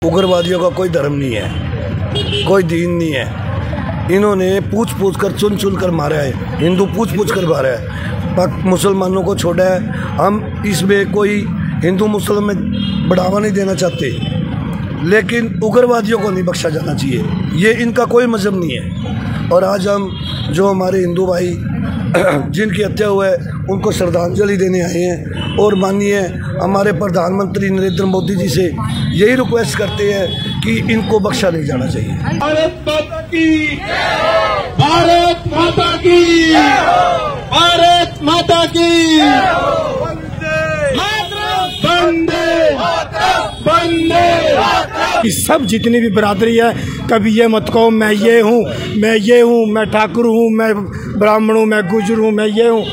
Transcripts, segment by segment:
उग्रवादियों का कोई धर्म नहीं है, कोई दीन नहीं है। इन्होंने पूछ पूछ कर चुन चुन कर मारा है, हिंदू पूछ पूछ कर मारा है, मुसलमानों को छोड़ा है। हम इसमें कोई हिंदू मुसलमान में बढ़ावा नहीं देना चाहते, लेकिन उग्रवादियों को नहीं बख्शा जाना चाहिए, ये इनका कोई मजहब नहीं है। और आज हम जो हमारे हिंदू भाई जिनकी हत्या हुआ है उनको श्रद्धांजलि देने आए हैं और माननीय हमारे प्रधानमंत्री नरेंद्र मोदी जी से यही रिक्वेस्ट करते हैं कि इनको बख्शा नहीं जाना चाहिए। भारत माता की, भारत माता की, भारत माता की, वंदे वंदे। सब जितनी भी बिरादरी है, कभी ये मत कहो मैं ये हूँ, मैं ये हूँ, मैं ठाकुर हूँ, मैं ब्राह्मण हूँ, मैं गुजर हूँ, मैं ये हूँ।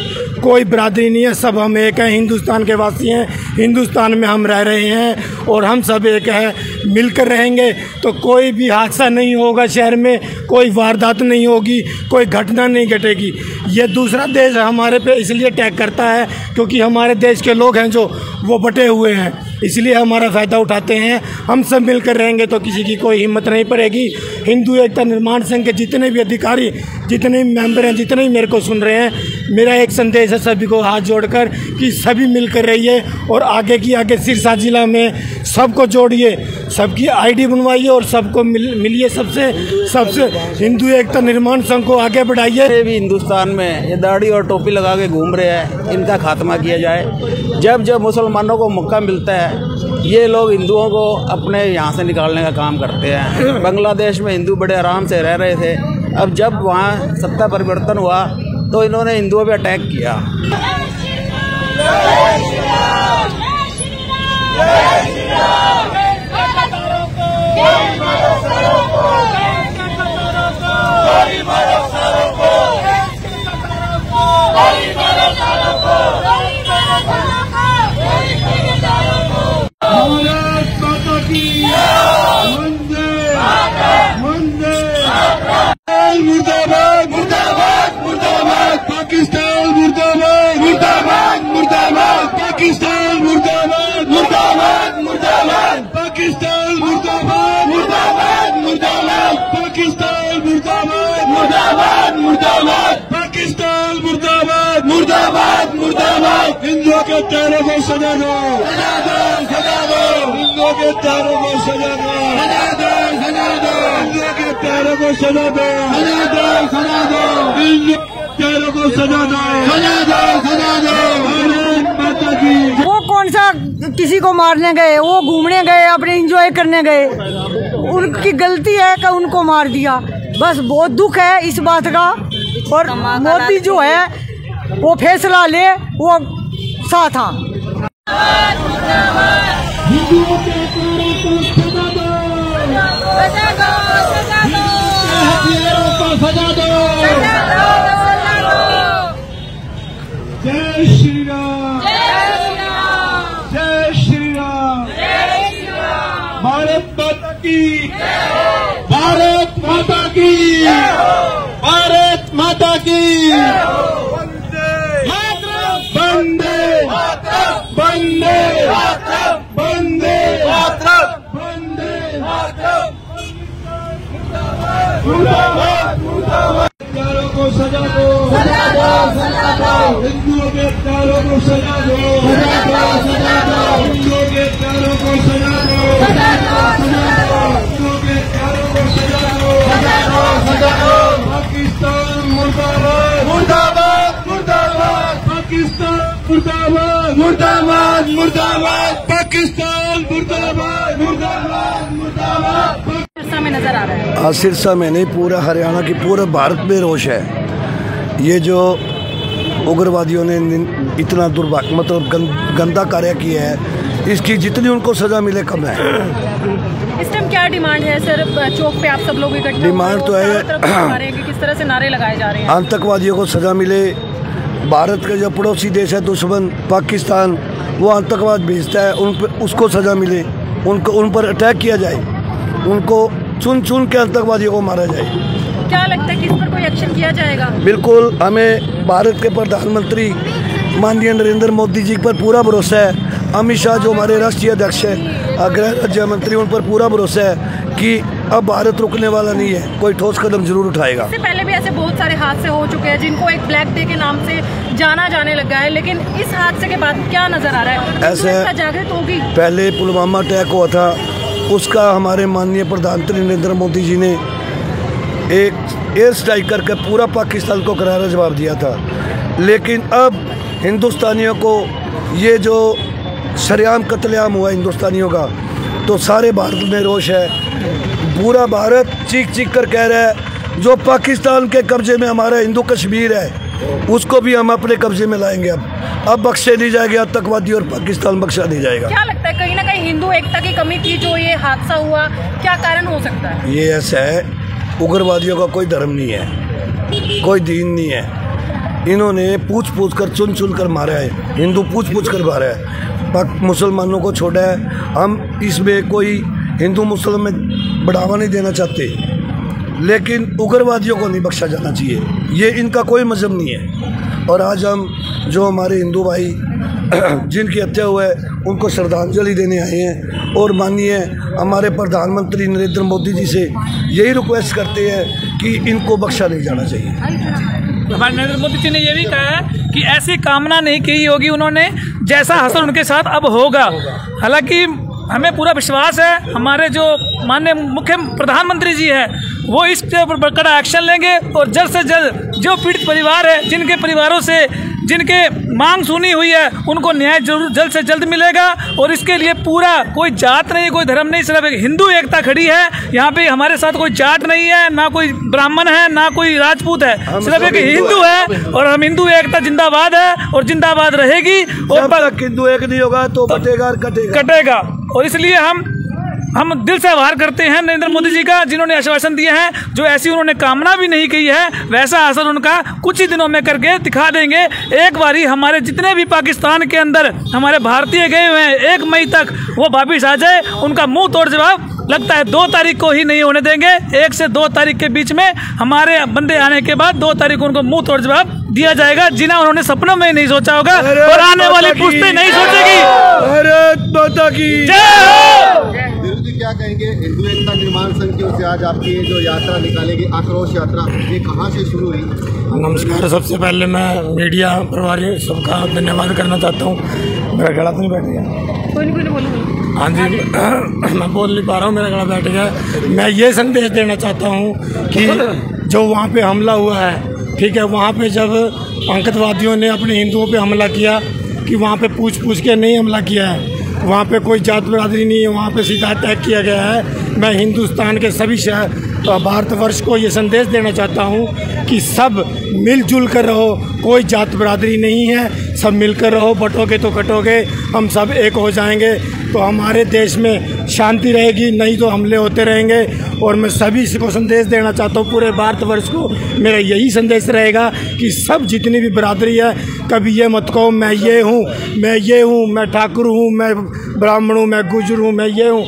कोई बिरादरी नहीं है, सब हम एक हैं, हिंदुस्तान के वासी हैं, हिंदुस्तान में हम रह रहे हैं और हम सब एक हैं, मिलकर रहेंगे तो कोई भी हादसा नहीं होगा, शहर में कोई वारदात नहीं होगी, कोई घटना नहीं घटेगी। ये दूसरा देश हमारे पे इसलिए अटैक करता है क्योंकि हमारे देश के लोग हैं जो वो बटे हुए हैं, इसलिए हमारा फ़ायदा उठाते हैं। हम सब मिलकर रहेंगे तो किसी की कोई हिम्मत नहीं पड़ेगी। हिंदू एकता निर्माण संघ के जितने भी अधिकारी, जितने भी मेंबर हैं, जितने भी मेरे को सुन रहे हैं, मेरा एक संदेश है सभी को हाथ जोड़कर कि सभी मिलकर रहिए और आगे की आगे सिरसा जिला में सबको जोड़िए, सबकी आईडी बनवाइए और सबको मिलिए, सबसे हिंदू एकता निर्माण संघ को आगे बढ़ाइए। भी हिंदुस्तान में ये दाढ़ी और टोपी लगा के घूम रहे हैं, इनका खात्मा किया जाए। जब जब मुसलमानों को मौका मिलता है ये लोग हिंदुओं को अपने यहाँ से निकालने का काम करते हैं। बांग्लादेश में हिंदू बड़े आराम से रह रहे थे, अब जब वहाँ सत्ता परिवर्तन हुआ तो इन्होंने हिंदुओं पे अटैक किया। भारत माता की, वंदे वंदे। मुर्दाबाद मुर्दाबाद मुर्दाबाद, पाकिस्तान मुर्दाबाद मुर्दाबाद मुर्दाबाद, पाकिस्तान मुर्दाबाद मुर्दाबाद मुर्दाबाद, पाकिस्तान मुर्दाबाद मुर्दाबाद मुर्दाबाद, पाकिस्तान मुर्दाबाद मुर्दाबाद मुर्दाबाद, पाकिस्तान मुर्दाबाद मुर्दाबाद मुर्दाबाद। हिंदुओं के तारों को सजा दो, सजा दो, सजा दो। हिंदुओं के तारों को सजा दो, सजा दो, सजा दो। हिंदुओं के तारों को सजा दो, सजा दो, सजा दो। हिंदुओं के तारों को सजा दो, सजा दो, सजा दो। भारत माता की। वो कौन सा किसी को मारने गए, वो घूमने गए, अपने एंजॉय करने गए, उनकी गलती है कि उनको मार दिया। बस बहुत दुख है इस बात का। और मोदी जो है वो फैसला ले, वो साथ हाँ। हिंदुओं के तारों को सजा दो, सजा दो, सजा दो। हथियारों को सजा दो। जय श्री राम, जय श्री राम। भारत माता की, भारत माता की, भारत माता की। वंदे वंदे वंदे वंदे मुर्दाबाद मुर्दाबाद। तारों को सजा दो, सजा दो, सजा दो। हिंदुओं के तारों को सजा दो, सजा दो, सजा दो। हिंदुओं के तारों को सजा दो, सजा दो, सजा दो। हिंदुओं के तारों को सजा दो, सजा दो, सजा दो। पाकिस्तान मुर्दाबाद मुर्दाबाद मुर्दाबाद, पाकिस्तान मुर्दाबाद मुर्दाबाद मुर्दाबाद, पाकिस्तान मुर्दाबाद मुर्दाबाद मुर्दाबाद। सिरसा में नजर आ रहा है, आज सिरसा में नहीं पूरा हरियाणा की, पूरे भारत में रोष है। ये जो उग्रवादियों ने इतना दुर्भाग्य मतलब गंदा कार्य किया है, इसकी जितनी उनको सजा मिले कम है। इस टाइम क्या डिमांड है सर? चौक पे आप सब लोग इकट्ठे डिमांड तो है कि किस तरह से नारे लगाए जा रहे हैं? आतंकवादियों को सजा मिले। भारत का जो पड़ोसी देश है दुश्मन पाकिस्तान, वो आतंकवाद भेजता है, उन पर उसको सजा मिले, उन पर अटैक किया जाए, उनको चुन चुन के आतंकवादियों को मारा जाए। क्या लगता है कि इस पर कोई एक्शन किया जाएगा? बिल्कुल, हमें भारत के प्रधानमंत्री माननीय नरेंद्र मोदी जी पर पूरा भरोसा है। अमित शाह जो हमारे राष्ट्रीय अध्यक्ष हैं, गृह राज्य मंत्री, उन पर पूरा भरोसा है कि अब भारत रुकने वाला नहीं है, कोई ठोस कदम जरूर उठाएगा। इससे पहले भी ऐसे बहुत सारे हादसे हो चुके हैं जिनको एक ब्लैक डे के नाम से जाना जाने लगा है, लेकिन इस हादसे के बाद क्या नजर आ रहा है? ऐसे जागृत होगी। पहले पुलवामा अटैक हुआ था, उसका हमारे माननीय प्रधानमंत्री नरेंद्र मोदी जी ने एक एयर स्ट्राइक करके पूरा पाकिस्तान को करारा जवाब दिया था। लेकिन अब हिंदुस्तानियों को ये जो सरेआम कत्लेआम हुआ हिंदुस्तानियों का, तो सारे भारत में रोष है। पूरा भारत चीख चीख कर कह रहा है जो पाकिस्तान के कब्जे में हमारा हिंदू कश्मीर है उसको भी हम अपने कब्जे में लाएंगे। अब बख्शे नहीं जाएंगे आतंकवादी और पाकिस्तान बख्शा नहीं जाएगा। क्या लगता है कहीं ना कहीं हिंदू एकता की कमी थी जो ये हादसा हुआ, क्या कारण हो सकता है? ये ऐसा है, उग्रवादियों का कोई धर्म नहीं है, कोई दीन नहीं है। इन्होंने पूछ पूछ कर चुन चुन कर मारा है, हिंदू पूछ पूछ कर मारा है, मुसलमानों को छोड़ा है। हम इसमें कोई हिंदू मुस्लिम में बढ़ावा नहीं देना चाहते, लेकिन उग्रवादियों को नहीं बख्शा जाना चाहिए, ये इनका कोई मजहब नहीं है। और आज हम जो हमारे हिंदू भाई जिनकी हत्या हुआ है उनको श्रद्धांजलि देने आए हैं और माननीय हमारे प्रधानमंत्री नरेंद्र मोदी जी से यही रिक्वेस्ट करते हैं कि इनको बख्शा नहीं जाना चाहिए। हमारे नरेंद्र मोदी जी ने ये भी कहा है कि ऐसी कामना नहीं की होगी उन्होंने, जैसा हासिल उनके साथ अब होगा। हालांकि हमें पूरा विश्वास है हमारे जो माननीय मुख्य प्रधानमंत्री जी हैं वो इसके ऊपर कड़ा एक्शन लेंगे और जल्द से जल्द जो पीड़ित परिवार है, जिनके परिवारों से जिनके मांग सुनी हुई है, उनको न्याय जरूर जल्द से जल्द मिलेगा। और इसके लिए पूरा कोई जात नहीं, कोई धर्म नहीं, सिर्फ एक हिंदू एकता खड़ी है। यहाँ पे हमारे साथ कोई जाट नहीं है, ना कोई ब्राह्मण है, ना कोई राजपूत है, सिर्फ एक हिंदू है। और हम हिंदू एकता जिंदाबाद है और जिंदाबाद रहेगी। और तक हिंदू एक नहीं होगा तो कटेगा और कटेगा। और इसलिए हम दिल से आभार करते हैं नरेंद्र मोदी जी का, जिन्होंने आश्वासन दिया है, जो ऐसी उन्होंने कामना भी नहीं की है वैसा हासिल उनका कुछ ही दिनों में करके दिखा देंगे। एक बारी हमारे जितने भी पाकिस्तान के अंदर हमारे भारतीय गए हुए हैं 1 मई तक वो वापिस आ जाए, उनका मुंह तोड़ जवाब लगता है 2 तारीख को ही नहीं होने देंगे। 1 से 2 तारीख के बीच में हमारे बंदे आने के बाद 2 तारीख को उनको मुंह तोड़ जवाब दिया जाएगा, जिन्हें उन्होंने सपनों में नहीं सोचा होगा और आने वाली पुश्तें नहीं सोचेगी। भारत माता की जय। क्या कहेंगे हिंदू एकता निर्माण संघ की ओर से आज आपकी ये जो यात्रा निकालेगी, आक्रोश यात्रा, ये कहाँ से शुरू हुई? नमस्कार। सबसे पहले मैं मीडिया प्रभारी सबका धन्यवाद करना चाहता हूँ। मेरा गला तो नहीं बैठ गया? कोई नहीं बोलो। हाँ जी, मैं बोल नहीं पा रहा हूँ, मेरा गला बैठ गया। मैं ये संदेश देना चाहता हूँ कि जो वहाँ पे हमला हुआ है, ठीक है, वहाँ पे जब आतंकवादियों ने अपने हिंदुओं पे हमला किया कि वहाँ पे पूछ पूछ के नहीं हमला किया है, वहाँ पे कोई जात बिरादरी नहीं है, वहाँ पे सीधा अटैक किया गया है। मैं हिंदुस्तान के सभी भारतवर्ष को ये संदेश देना चाहता हूँ कि सब मिलजुल कर रहो, कोई जात बिरादरी नहीं है, सब मिलकर रहो। बटोगे तो कटोगे, हम सब एक हो जाएंगे तो हमारे देश में शांति रहेगी, नहीं तो हमले होते रहेंगे। और मैं सभी को संदेश देना चाहता हूँ, पूरे भारतवर्ष को मेरा यही संदेश रहेगा कि सब जितनी भी बिरादरी है, कभी ये मत कहो मैं ये हूँ, मैं ये हूँ, मैं ठाकुर हूँ, मैं ब्राह्मण हूँ, मैं गुजर हूँ, मैं ये हूँ।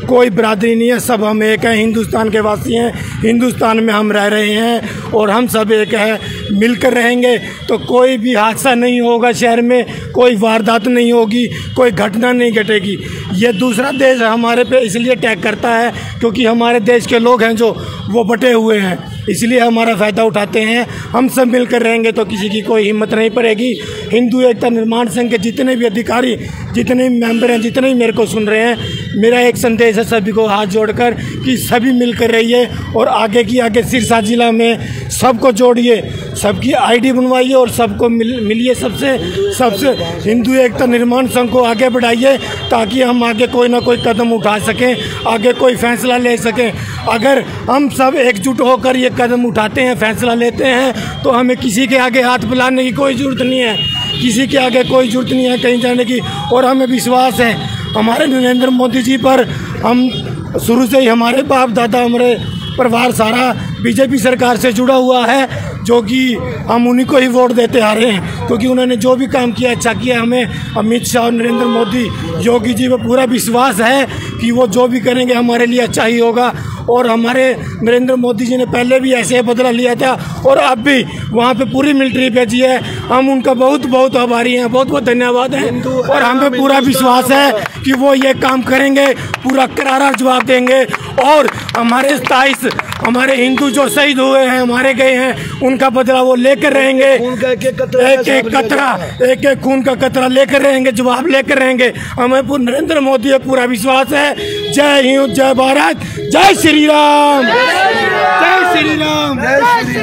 कोई बिरादरी नहीं है, सब हम एक हैं, हिंदुस्तान के वासी हैं, हिंदुस्तान में हम रह रहे हैं और हम सब एक हैं, मिलकर रहेंगे तो कोई भी हादसा नहीं होगा, शहर में कोई वारदात नहीं होगी, कोई घटना नहीं घटेगी। ये दूसरा देश हमारे पे इसलिए अटैक करता है क्योंकि हमारे देश के लोग हैं जो वो बटे हुए हैं, इसलिए हमारा फ़ायदा उठाते हैं। हम सब मिलकर रहेंगे तो किसी की कोई हिम्मत नहीं पड़ेगी। हिंदू एकता निर्माण संघ के जितने भी अधिकारी, जितने भी मेंबर हैं, जितने भी मेरे को सुन रहे हैं, मेरा एक संदेश है सभी को हाथ जोड़कर कि सभी मिलकर रहिए और आगे की आगे सिरसा जिला में सबको जोड़िए, सबकी आईडी बनवाइए और सबको मिलिए, सबसे हिंदू एकता निर्माण संघ को आगे बढ़ाइए ताकि हम आगे कोई ना कोई कदम उठा सकें, आगे कोई फैसला ले सकें। अगर हम सब एकजुट होकर ये कदम उठाते हैं, फैसला लेते हैं, तो हमें किसी के आगे हाथ फैलाने की कोई ज़रूरत नहीं है, किसी के आगे कोई ज़रूरत नहीं है कहीं जाने की। और हमें विश्वास है हमारे नरेंद्र मोदी जी पर, हम शुरू से ही हमारे बाप दादा, हमारे परिवार सारा बीजेपी सरकार से जुड़ा हुआ है, जो कि हम उन्हीं को ही वोट देते आ रहे हैं क्योंकि उन्होंने जो भी काम किया अच्छा किया। हमें अमित शाह और नरेंद्र मोदी, योगी जी पर पूरा विश्वास है कि वो जो भी करेंगे हमारे लिए अच्छा ही होगा। और हमारे नरेंद्र मोदी जी ने पहले भी ऐसे बदला लिया था और अब भी वहाँ पे पूरी मिलिट्री भेजी है। हम उनका बहुत बहुत आभारी हैं, बहुत बहुत धन्यवाद है और हमें पूरा विश्वास है कि वो ये काम करेंगे, पूरा करारा जवाब देंगे और हमारे 27 हमारे हिंदू जो शहीद हुए हैं, मारे गए हैं, उनका बदला वो लेकर रहेंगे। एक एक खून का कतरा लेकर रहेंगे, जवाब लेकर रहेंगे। हमें नरेंद्र मोदी पर पूरा विश्वास है। जय हिंद, जय भारत, जय श्री राम, जय श्री राम।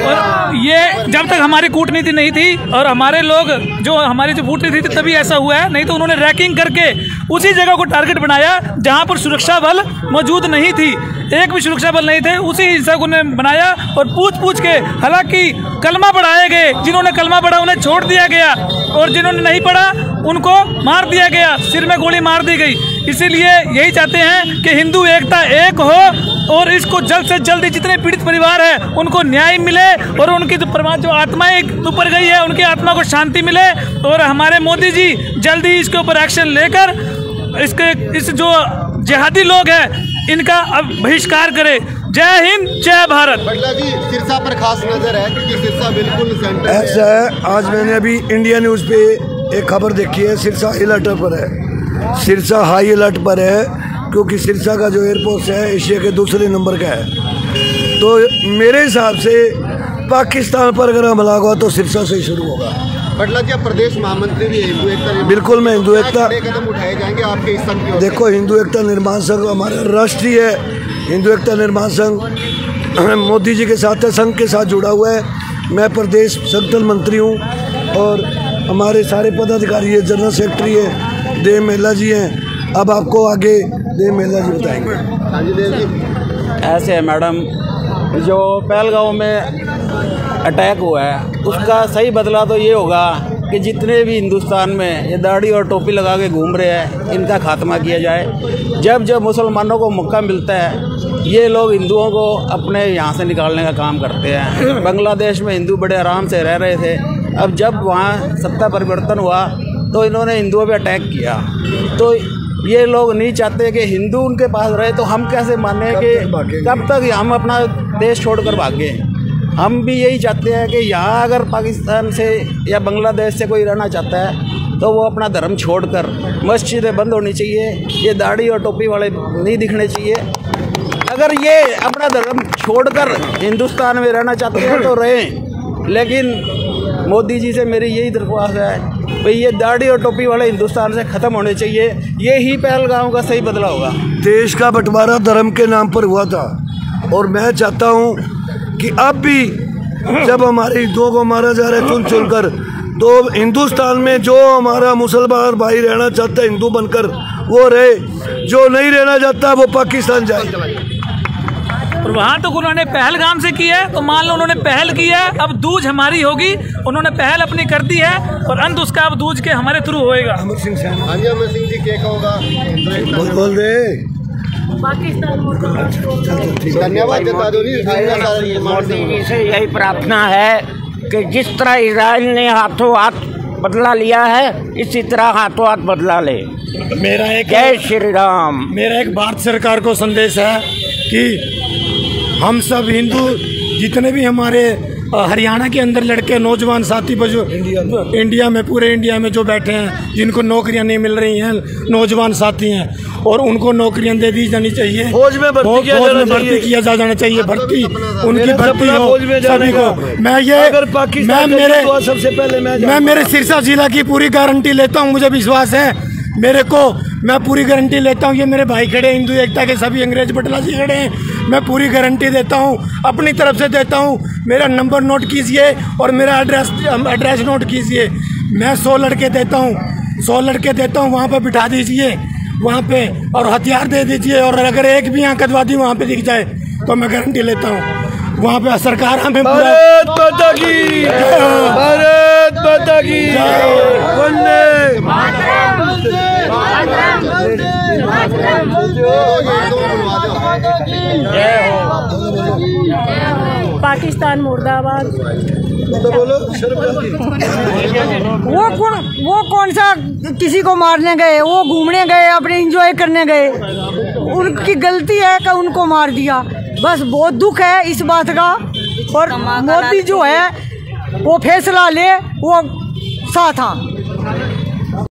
और ये जब तक हमारी कूटनीति नहीं थी और हमारे लोग जो हमारी जो कूटनीति थी तभी ऐसा हुआ है, नहीं तो उन्होंने रैकिंग करके उसी जगह को टारगेट बनाया जहां पर सुरक्षा बल मौजूद नहीं थी, एक भी सुरक्षा बल नहीं थे, उसी हिस्सा को बनाया और पूछ के, हालांकि कलमा पढ़ाए गए, जिन्होंने कलमा पढ़ा उन्हें छोड़ दिया गया और जिन्होंने नहीं पढ़ा उनको मार दिया गया, सिर में गोली मार दी गई। इसीलिए यही चाहते हैं कि हिंदू एकता एक हो और इसको जल्द से जल्द जितने पीड़ित परिवार है उनको न्याय मिले और उनकी जो आत्माएं ऊपर गई है उनकी आत्मा को शांति मिले और हमारे मोदी जी जल्दी इसके ऊपर एक्शन लेकर इस जो जिहादी लोग हैं इनका अब बहिष्कार करे। जय हिंद, जय भारत। बटला जी, सिरसा पर खास नजर है क्योंकि सिरसा बिल्कुल सेंटर ऐसा है। आज मैंने अभी इंडिया न्यूज़ पे एक खबर देखी है, सिरसा अलर्ट पर है, सिरसा हाई अलर्ट पर है क्योंकि सिरसा का जो एयरपोर्ट है एशिया के दूसरे नंबर का है। तो मेरे हिसाब से पाकिस्तान पर अगर हमला हुआ तो सिरसा से ही शुरू होगा। बटला जी, आप प्रदेश महामंत्री भी हिंदू एकता, बिल्कुल मैं हिंदू एकता, कदम उठाए जाएंगे आपके इस संघ की? देखो, हिंदू एकता निर्माण संघ हमारा राष्ट्रीय हिंदू एकता निर्माण संघ मोदी जी के साथ है, संघ के साथ जुड़ा हुआ है। मैं प्रदेश संगठन मंत्री हूँ और हमारे सारे पदाधिकारी है, जनरल सेक्रेटरी है, देव मेला जी हैं। अब आपको आगे देव मेला जी बताएंगे। हाँ जी देव जी। ऐसे है मैडम, जो पहलगांव में अटैक हुआ है उसका सही बदला तो ये होगा कि जितने भी हिंदुस्तान में ये दाढ़ी और टोपी लगा के घूम रहे हैं इनका खात्मा किया जाए। जब जब मुसलमानों को मौका मिलता है ये लोग हिंदुओं को अपने यहाँ से निकालने का काम करते हैं। बांग्लादेश में हिंदू बड़े आराम से रह रहे थे, अब जब वहाँ सत्ता परिवर्तन हुआ तो इन्होंने हिंदुओं पे अटैक किया। तो ये लोग नहीं चाहते कि हिंदू उनके पास रहे, तो हम कैसे माने कि कब तक हम अपना देश छोड़कर भागे। हम भी यही चाहते हैं कि यहाँ अगर पाकिस्तान से या बांग्लादेश से कोई रहना चाहता है तो वो अपना धर्म छोड़कर, मस्जिदें बंद होनी चाहिए, ये दाढ़ी और टोपी वाले नहीं दिखने चाहिए। अगर ये अपना धर्म छोड़कर हिंदुस्तान में रहना चाहते हैं तो रहें, लेकिन मोदी जी से मेरी यही दरख्वास्त है भाई ये दाढ़ी और टोपी वाले हिंदुस्तान से ख़त्म होने चाहिए। ये ही पहलगाम का सही बदला होगा। देश का बंटवारा धर्म के नाम पर हुआ था और मैं चाहता हूँ कि अब भी जब हमारे हिंदुओं को मारा जा रहा है चुन चुन कर, तो हिंदुस्तान में जो हमारा मुसलमान भाई रहना चाहता है हिंदू बनकर वो रहे, जो नहीं रहना चाहता वो पाकिस्तान जाए। और वहाँ तो उन्होंने पहलगाम से की है, तो मान लो उन्होंने पहल की है, अब दूज हमारी होगी। उन्होंने पहल अपनी कर दी है और अंत उसका अब दूज के हमारे थ्रू होएगा। अमर सिंह जी क्या होगा? बोल रहे धन्यवाद। मोदी जी से यही प्रार्थना है कि जिस तरह इजराइल ने हाथों हाथ बदला लिया है इसी तरह हाथों हाथ बदला ले। मेरा एक जय श्री राम। मेरा एक भारत सरकार को संदेश है कि हम सब हिंदू जितने भी हमारे हरियाणा के अंदर लड़के नौजवान साथी इंडिया में पूरे इंडिया में जो बैठे हैं जिनको नौकरियां नहीं मिल रही हैं, नौजवान साथी हैं और उनको नौकरियां दे दी जानी चाहिए। फौज में भर्ती किया जाना चाहिए, भर्ती उनकी भर्ती हो सभी को। मैं मेरे सिरसा जिला की पूरी गारंटी लेता हूँ, मुझे विश्वास है मैं पूरी गारंटी लेता हूँ। ये मेरे भाई खड़े हिंदू एकता के सभी अंग्रेज बटला जी खड़े हैं, मैं पूरी गारंटी देता हूँ, अपनी तरफ से देता हूँ। मेरा नंबर नोट कीजिए और मेरा एड्रेस नोट कीजिए। मैं 100 लड़के देता हूँ, 100 लड़के देता हूँ, वहाँ पे बिठा दीजिए वहाँ पे और हथियार दे दीजिए। और अगर एक भी आतंकवादी वहाँ पे दिख जाए तो मैं गारंटी लेता हूँ वहाँ पे सरकार हमें भारत माता की, भारत माता की, वंदे पाकिस्तान मुर्दाबाद। वो कौन सा किसी को मारने गए, वो घूमने गए, अपने एंजॉय करने गए, उनकी गलती है कि उनको मार दिया। बस बहुत दुख है इस बात का। और मोदी जो है वो फैसला ले, वो साथ हाँ।